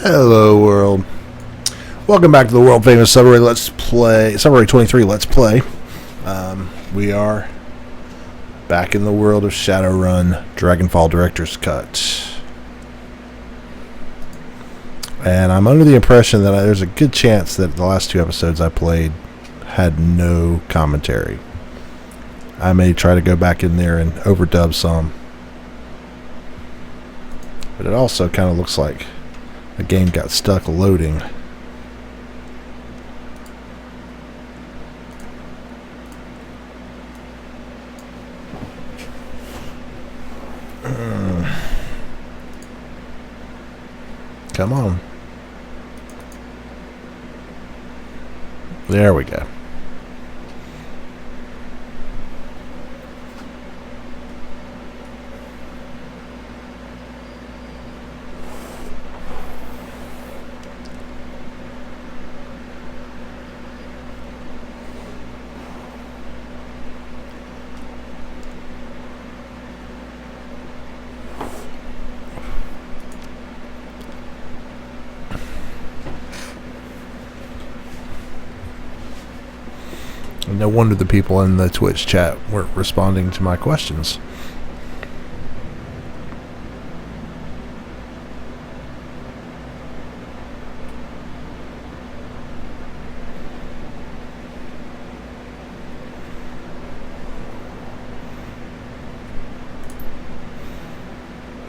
Hello world. Welcome back to the world famous Subway 23 Let's Play. We are back in the world of Shadowrun Dragonfall Director's Cut. And I'm under the impression that there's a good chance that the last two episodes I played had no commentary. I may try to go back in there and overdub some. But it also kind of looks like the game got stuck loading. Come on. There we go. No wonder the people in the Twitch chat weren't responding to my questions.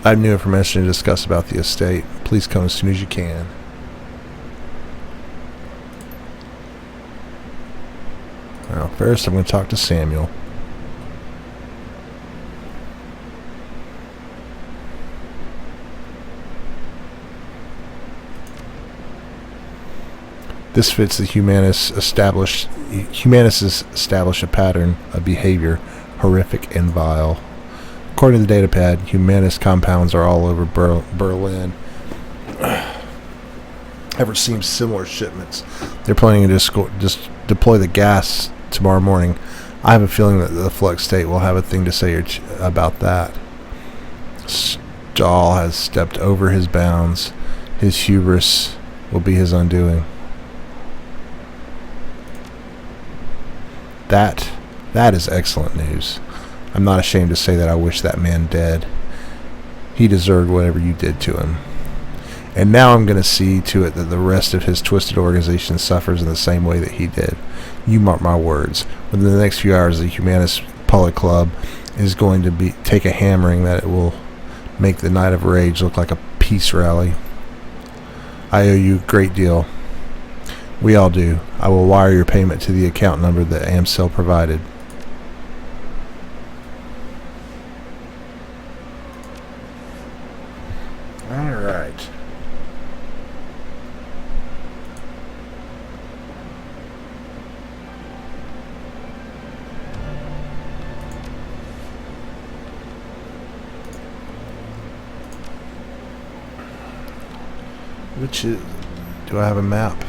I have new information to discuss about the estate. Please come as soon as you can. Well, first I'm going to talk to Samuel. This fits the Humanis establish a pattern of behavior horrific and vile. According to the datapad, Humanis compounds are all over Berlin. Ever seen similar shipments? They're planning to just deploy the gas tomorrow morning. I have a feeling that the Flux State will have a thing to say about that. Stahl has stepped over his bounds. His hubris will be his undoing. That is excellent news. I'm not ashamed to say that I wish that man dead. He deserved whatever you did to him. And now I'm going to see to it that the rest of his twisted organization suffers in the same way that he did. You mark my words. Within the next few hours, the Humanist Poly Club is going to take a hammering that it will make the Night of Rage look like a peace rally. I owe you a great deal. We all do. I will wire your payment to the account number that Amsel provided. All right. Do I have a map?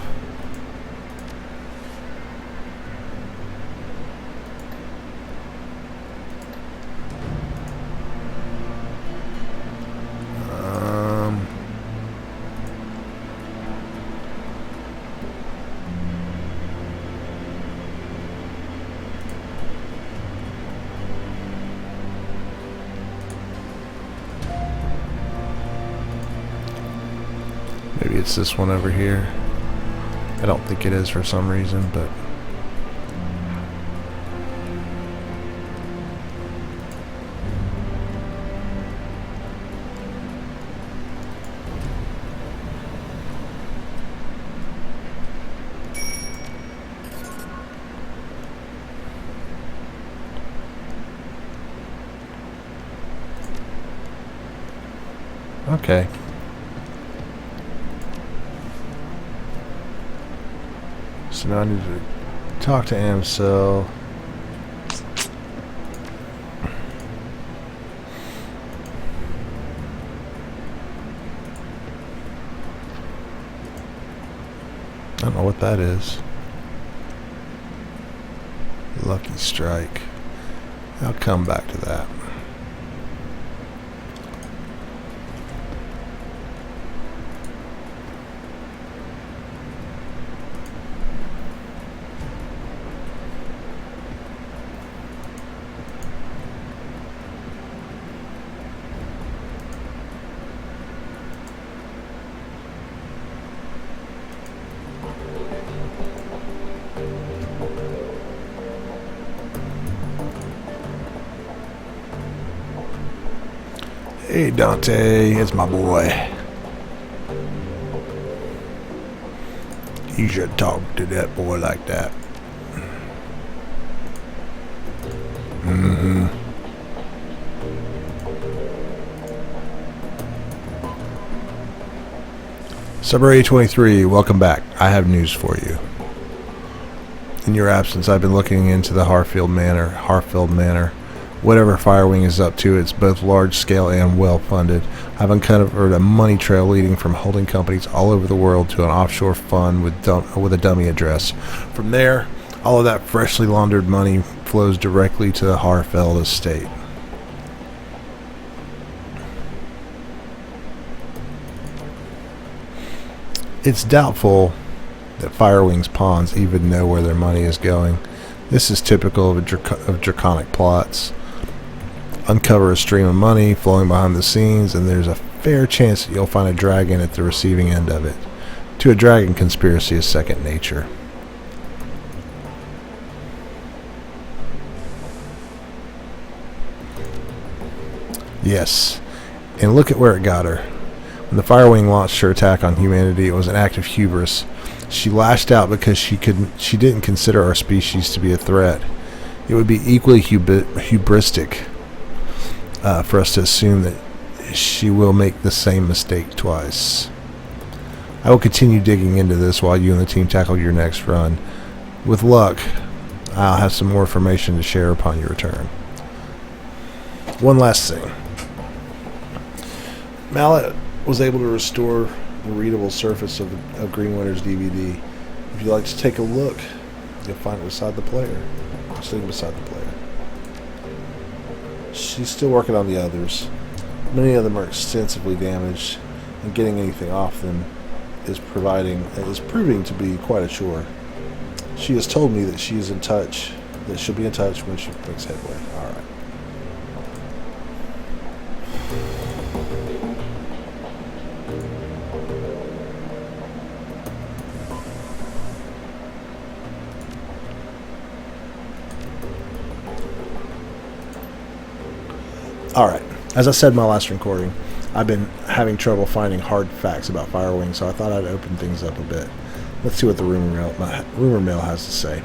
Maybe it's this one over here. I don't think it is for some reason, but okay. So now I need to talk to Amsel. I don't know what that is. Lucky strike. I'll come back to that. Hey, Dante, it's my boy. You should talk to that boy like that. Mm-hmm. Suburban 23, welcome back. I have news for you. In your absence, I've been looking into the Harfield Manor. Whatever Firewing is up to, it's both large-scale and well-funded. I've uncovered a money trail leading from holding companies all over the world to an offshore fund with a dummy address. From there, all of that freshly laundered money flows directly to the Harfeld estate. It's doubtful that Firewing's pawns even know where their money is going. This is typical of draconic plots. Uncover a stream of money flowing behind the scenes, and there's a fair chance that you'll find a dragon at the receiving end of it. To a dragon, conspiracy is second nature. Yes, and look at where it got her. When the Firewing launched her attack on humanity, it was an act of hubris. She lashed out because she didn't consider our species to be a threat. It would be equally hubristic for us to assume that she will make the same mistake twice. I will continue digging into this while you and the team tackle your next run. With luck, I'll have some more information to share upon your return. One last thing. Mallet was able to restore the readable surface of Green Winter's DVD. If you'd like to take a look, you'll find it beside the player. Sitting beside the player. She's still working on the others. Many of them are extensively damaged, and getting anything off them is proving to be quite a chore. She has told me that she'll be in touch when she makes headway. Alright. Alright, as I said in my last recording, I've been having trouble finding hard facts about Firewing, so I thought I'd open things up a bit. Let's see what the rumor mill has to say.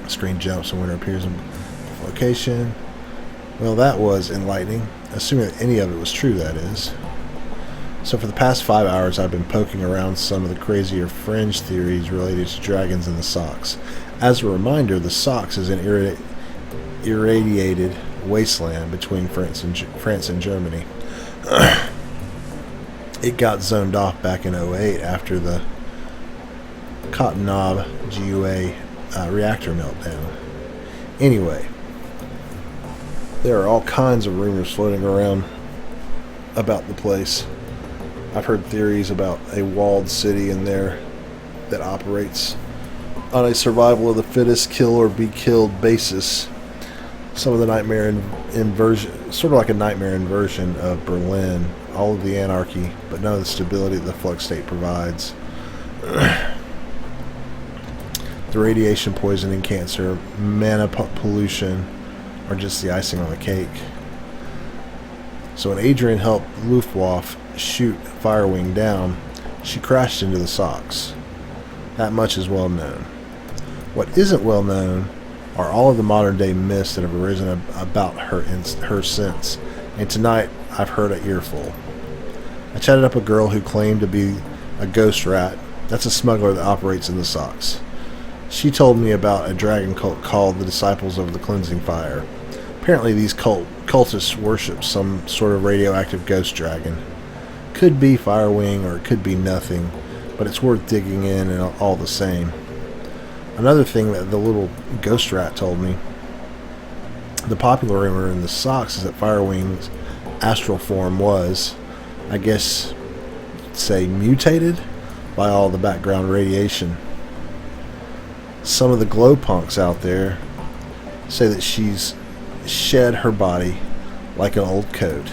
Screen jumps and Winter appears in location. Well, that was enlightening, assuming that any of it was true, that is. So for the past 5 hours, I've been poking around some of the crazier fringe theories related to dragons in the Socks. As a reminder, the Socks is an irradiated wasteland between France and Germany. It got zoned off back in 2008 after the Cotton Knob GUA reactor meltdown. Anyway, there are all kinds of rumors floating around about the place. I've heard theories about a walled city in there that operates on a survival of the fittest, kill or be killed basis. Some of the nightmare inversion, sort of like a nightmare inversion of Berlin, all of the anarchy, but none of the stability that the flux state provides. The radiation poisoning, cancer, mana pollution are just the icing on the cake. So when Adrian helped Luftwaffe shoot Firewing down, she crashed into the Socks. That much is well known. What isn't well known are all of the modern day myths that have arisen about her since, and tonight I've heard an earful. I chatted up a girl who claimed to be a ghost rat. That's a smuggler that operates in the Socks. She told me about a dragon cult called the Disciples of the Cleansing Fire. Apparently these cultists worship some sort of radioactive ghost dragon. Could be Firewing or it could be nothing, but it's worth digging in and all the same. Another thing that the little ghost rat told me, the popular rumor in the Socks is that Firewing's astral form was, I guess, say, mutated by all the background radiation. Some of the glow punks out there say that she's shed her body like an old coat.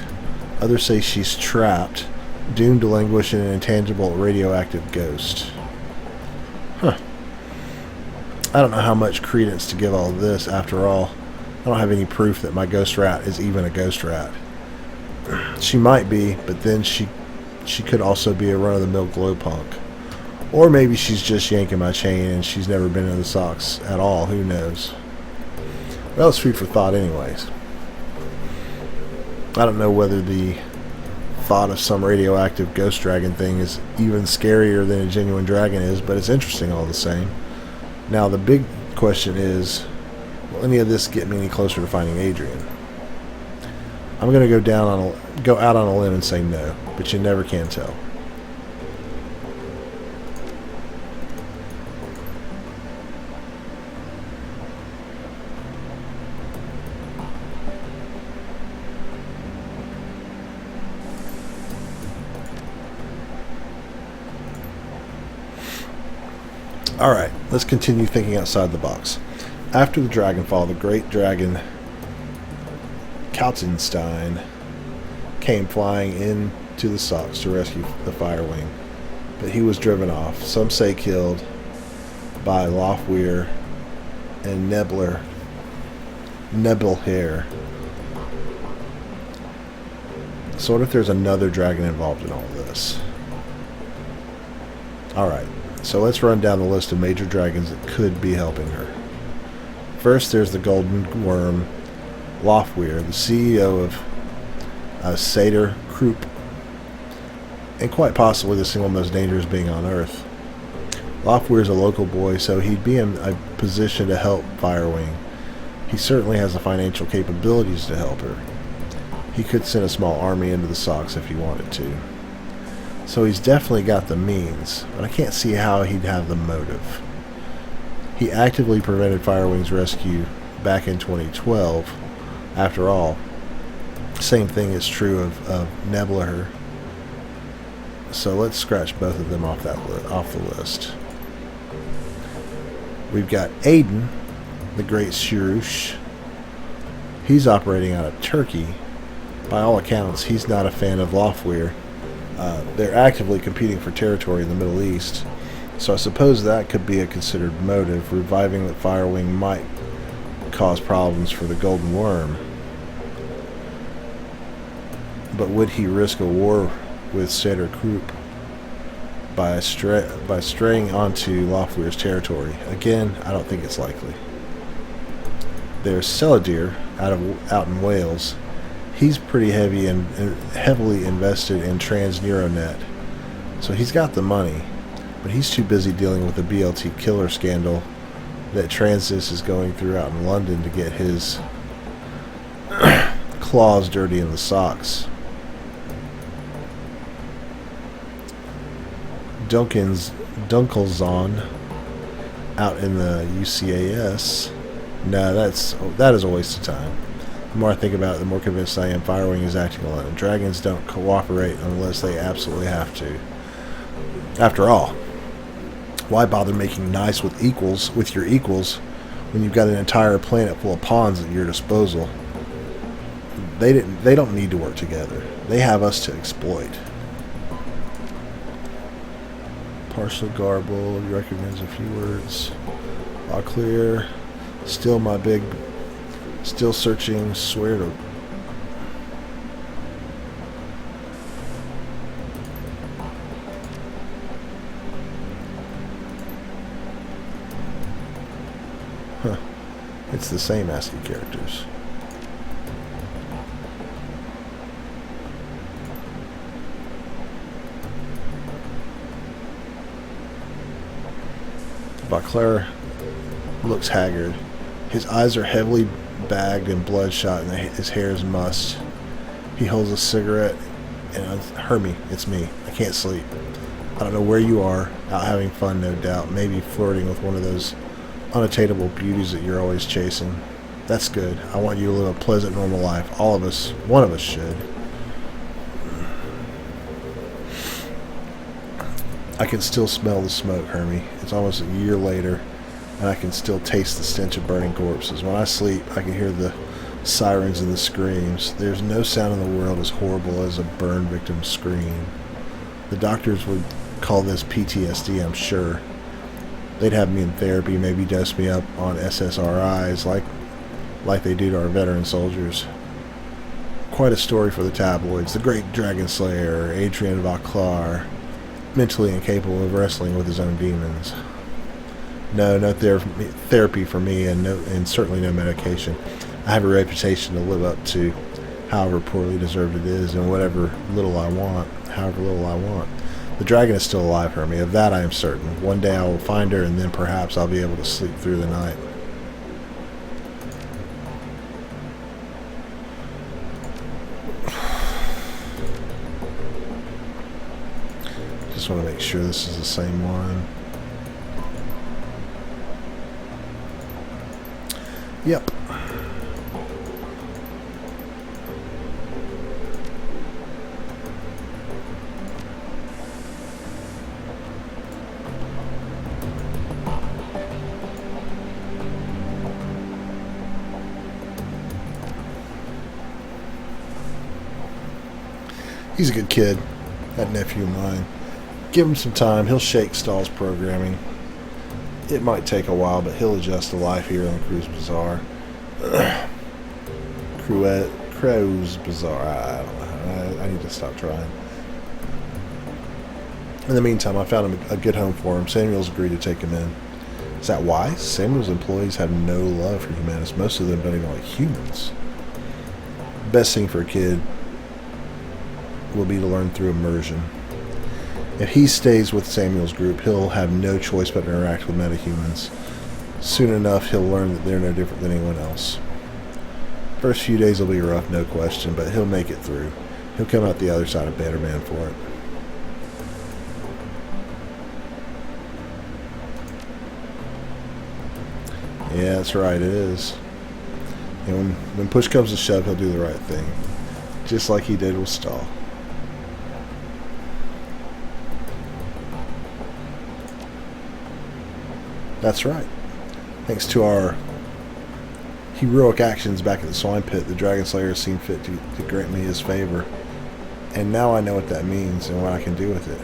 Others say she's trapped, doomed to languish in an intangible radioactive ghost. Huh. I don't know how much credence to give all this. After all, I don't have any proof that my ghost rat is even a ghost rat. She might be, but then she could also be a run-of-the-mill glow punk. Or maybe she's just yanking my chain and she's never been in the socks at all. Who knows? Well, it's food for thought anyways. I don't know whether the thought of some radioactive ghost dragon thing is even scarier than a genuine dragon is, but it's interesting all the same. Now, the big question is, will any of this get me any closer to finding Adrian? I'm going to go out on a limb and say no, but you never can tell. Alright, let's continue thinking outside the box. After the Dragonfall, the great dragon Kaltenstein came flying into the socks to rescue the Firewing, but he was driven off, some say killed, by Lofweir and Nebelhair. So what if there's another dragon involved in all this? Alright, so let's run down the list of major dragons that could be helping her. First, there's the Golden Worm, Lofweir, the CEO of Seder Krupp, and quite possibly the single most dangerous being on Earth. Lofweir is a local boy, so he'd be in a position to help Firewing. He certainly has the financial capabilities to help her. He could send a small army into the socks if he wanted to. So he's definitely got the means, but I can't see how he'd have the motive. He actively prevented Firewing's rescue back in 2012. After all, same thing is true of Nebelhair. So let's scratch both of them off the list. We've got Aiden, the Great Shurush. He's operating out of Turkey. By all accounts, he's not a fan of Lofweir. They're actively competing for territory in the Middle East, so I suppose that could be a considered motive. Reviving the Firewing might cause problems for the Golden Worm. But would he risk a war with Seder Krupp by straying onto Lofweir's territory? Again, I don't think it's likely. There's Seladir out in Wales. He's pretty heavy and heavily invested in TransNeuronet, so he's got the money, but he's too busy dealing with the BLT killer scandal that Transys is going through out in London to get his claws dirty in the socks. Dunkelzahn out in the UCAS. No, that is a waste of time. The more I think about it, the more convinced I am Firewing is acting alone. Dragons don't cooperate unless they absolutely have to. After all, why bother making nice with your equals when you've got an entire planet full of pawns at your disposal? They don't need to work together. They have us to exploit. Partial garble, you recognize a few words. All clear. Still searching, swear to... Huh. It's the same ASCII characters. Vauclair looks haggard. His eyes are heavily bagged and bloodshot, and his hair is mussed. He holds a cigarette, and Hermie, it's me. I can't sleep. I don't know where you are, out having fun, no doubt. Maybe flirting with one of those unattainable beauties that you're always chasing. That's good. I want you to live a pleasant, normal life. All of us, one of us should. I can still smell the smoke, Hermie. It's almost a year later, and I can still taste the stench of burning corpses. When I sleep, I can hear the sirens and the screams. There's no sound in the world as horrible as a burn victim's scream. The doctors would call this PTSD, I'm sure. They'd have me in therapy, maybe dose me up on SSRIs like they do to our veteran soldiers. Quite a story for the tabloids. The great dragon slayer, Adrian Vauclair, mentally incapable of wrestling with his own demons. No therapy for me, and certainly no medication. I have a reputation to live up to, however poorly deserved it is, and however little I want. The dragon is still alive for me, of that I am certain. One day I will find her, and then perhaps I'll be able to sleep through the night. Just want to make sure this is the same one. Yep. He's a good kid, that nephew of mine. Give him some time, he'll shake Stahl's programming. It might take a while, but he'll adjust to life here in Kreuzbasar. Kreuzbasar, I don't know. I need to stop trying. In the meantime, I found him a good home for him. Samuel's agreed to take him in. Is that why? Samuel's employees have no love for humanists. Most of them don't even like humans. Best thing for a kid will be to learn through immersion. If he stays with Samuel's group, he'll have no choice but to interact with metahumans. Soon enough, he'll learn that they're no different than anyone else. First few days will be rough, no question, but he'll make it through. He'll come out the other side a better man for it. Yeah, that's right, it is. And when push comes to shove, he'll do the right thing. Just like he did with Stahl. That's right. Thanks to our heroic actions back at the swine pit, the Dragon Slayer has seen fit to grant me his favor. And now I know what that means and what I can do with it.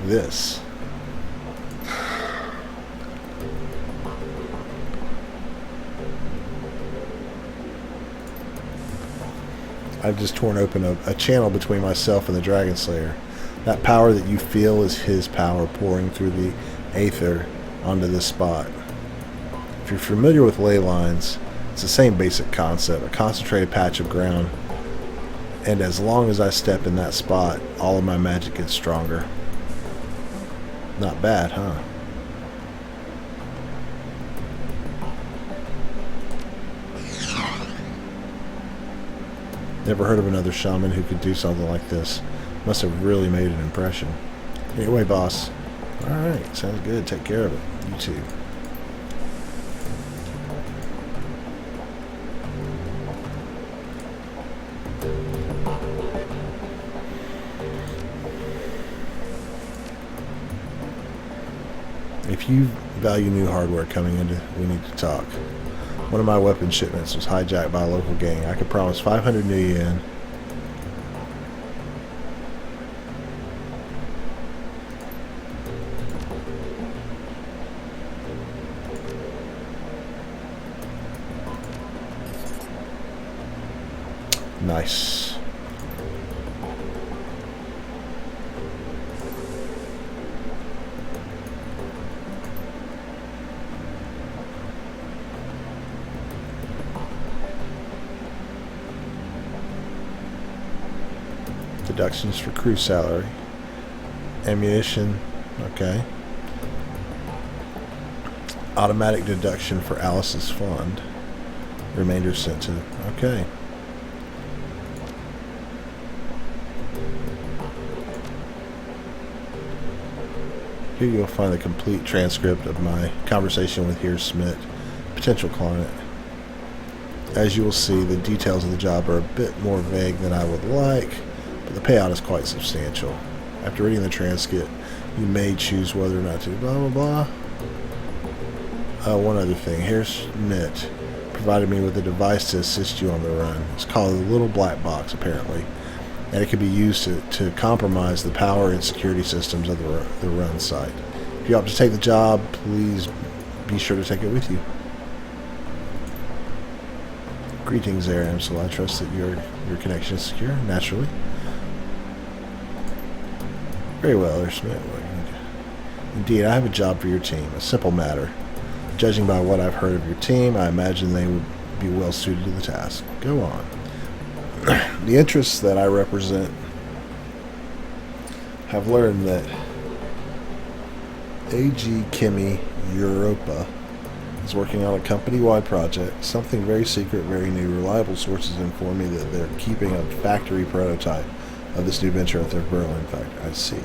This. I've just torn open a channel between myself and the Dragon Slayer. That power that you feel is his power pouring through the aether onto this spot. If you're familiar with ley lines, it's the same basic concept, a concentrated patch of ground. And as long as I step in that spot, all of my magic gets stronger. Not bad, huh? Never heard of another shaman who could do something like this. Must have really made an impression. Anyway, boss. Alright, sounds good. Take care of it. You too. If you value new hardware coming in, we need to talk. One of my weapon shipments was hijacked by a local gang. I could promise 500 new yen. Nice. Deductions for crew salary. Ammunition. Okay. Automatic deduction for Alice's fund. Remainder sent to... Okay. Here you'll find the complete transcript of my conversation with Heer Smith, potential client. As you will see, the details of the job are a bit more vague than I would like, but the payout is quite substantial. After reading the transcript, you may choose whether or not to blah blah blah. One other thing, Heer Smith provided me with a device to assist you on the run. It's called a little black box, apparently. And it can be used to compromise the power and security systems of the run site. If you opt to take the job, please be sure to take it with you. Greetings, Amsel. I trust that your connection is secure, naturally. Very well, Earthsmith. Indeed, I have a job for your team. A simple matter. Judging by what I've heard of your team, I imagine they would be well suited to the task. Go on. The interests that I represent have learned that AG Chemi Europa is working on a company-wide project, something very secret, very new. Reliable sources inform me that they're keeping a factory prototype of this new venture at their Berlin factory. I see.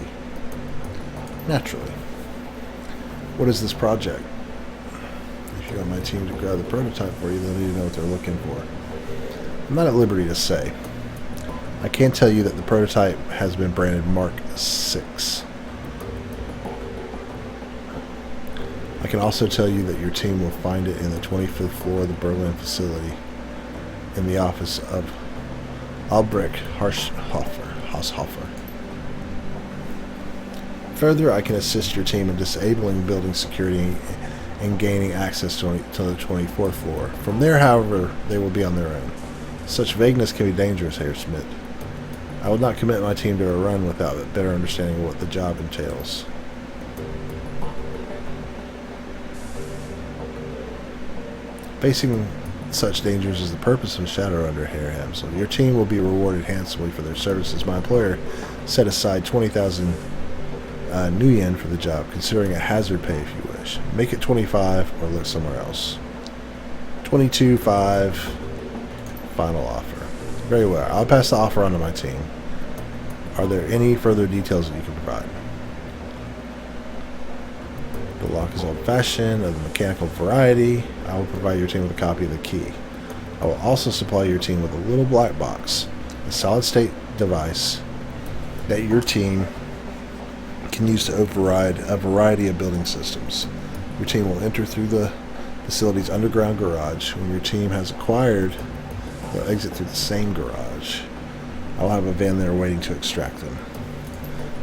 Naturally. What is this project? If you want my team to grab the prototype for you, they'll need to know what they're looking for. I'm not at liberty to say. I can tell you that the prototype has been branded Mark 6. I can also tell you that your team will find it in the 25th floor of the Berlin facility, in the office of Albrecht Haushofer. Further, I can assist your team in disabling building security and gaining access to the 24th floor. From there, however, they will be on their own. Such vagueness can be dangerous, Herr Schmidt. I will not commit my team to a run without a better understanding of what the job entails. Facing such dangers is the purpose of Shadowrun, Herr Hamsel. Your team will be rewarded handsomely for their services. My employer set aside 20,000 new yen for the job, considering a hazard pay if you wish. Make it 25 or look somewhere else. 22.5 final offer. Very well. I'll pass the offer on to my team. Are there any further details that you can provide? The lock is old-fashioned, of the mechanical variety. I will provide your team with a copy of the key. I will also supply your team with a little black box, a solid-state device that your team can use to override a variety of building systems. Your team will enter through the facility's underground garage. When your team has acquired, they'll exit through the same garage. I'll have a van there waiting to extract them.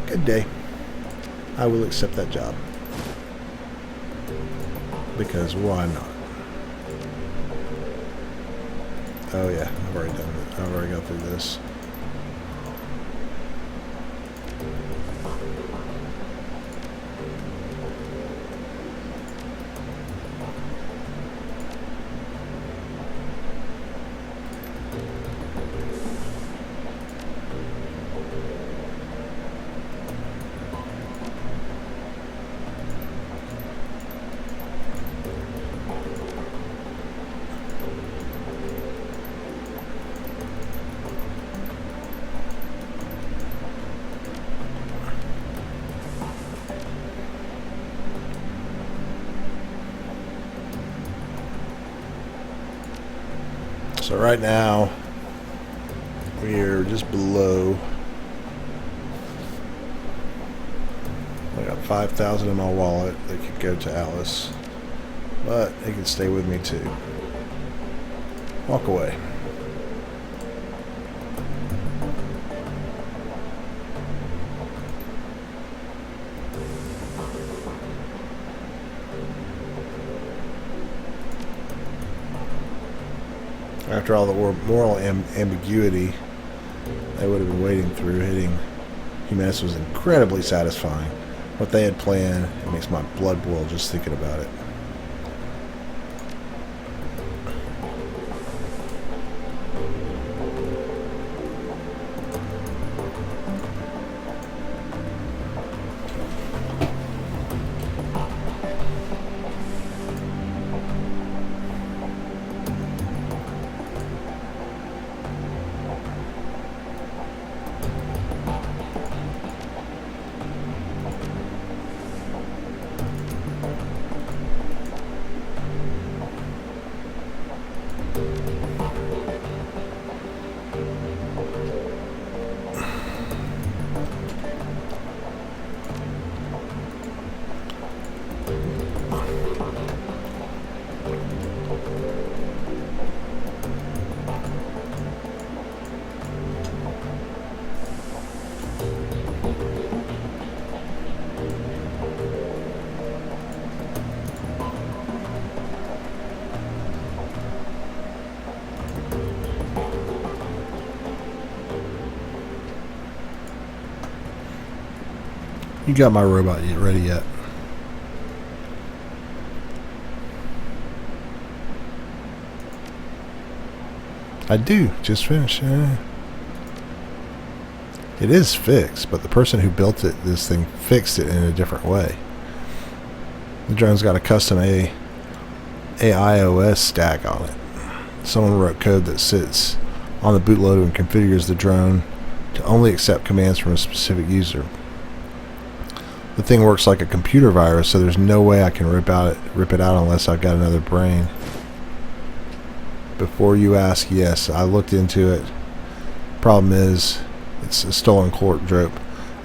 Good day. I will accept that job. Because why not? Oh yeah, I've already done it. I've already got through this. So right now, we're just below. I got 5,000 in my wallet that could go to Alice, but it can stay with me too. Walk away. After all the moral ambiguity they would have been wading through, hitting Humanus was incredibly satisfying. What they had planned, it makes my blood boil just thinking about it. You got my robot ready yet? I do. Just finished. It is fixed, but the person who built it, this thing, fixed it in a different way. The drone's got a custom AIOS stack on it. Someone wrote code that sits on the bootloader and configures the drone to only accept commands from a specific user. The thing works like a computer virus, so there's no way I can rip it out unless I've got another brain. Before you ask, yes, I looked into it. Problem is, it's a stolen corp drop.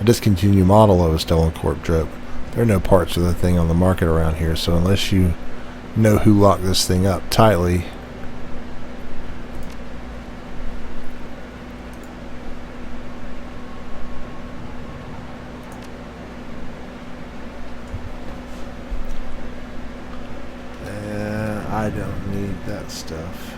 A discontinued model of a stolen corp drop. There are no parts of the thing on the market around here, so unless you know who locked this thing up tightly, I don't need that stuff.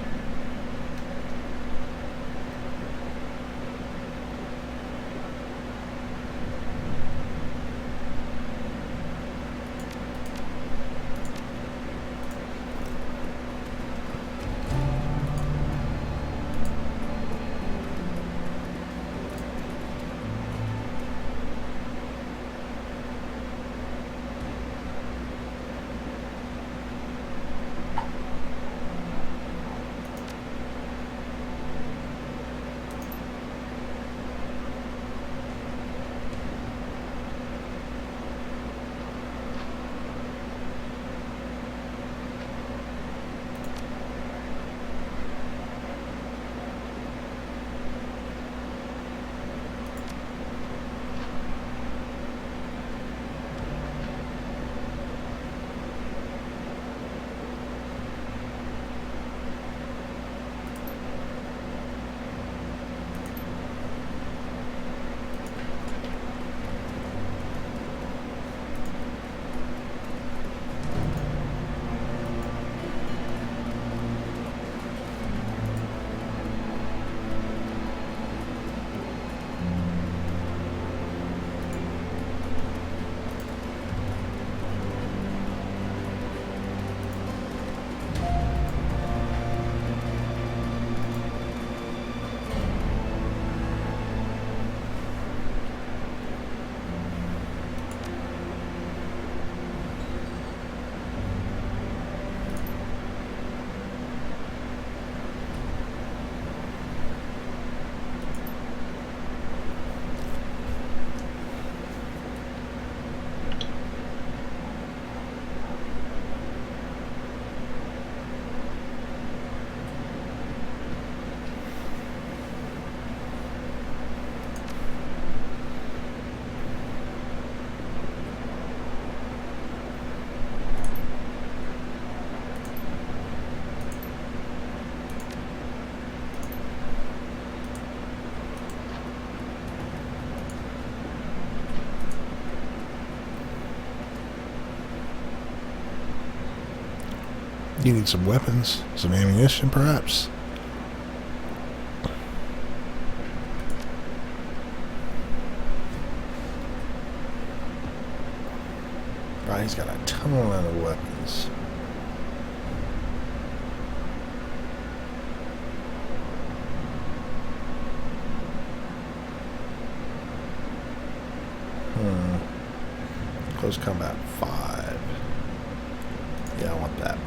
You need some weapons, some ammunition, perhaps. Right, he's got a ton of weapons. Close combat 5. Yeah, I want that.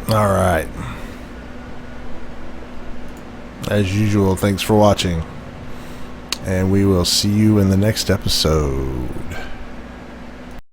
All right. As usual, thanks for watching. And we will see you in the next episode.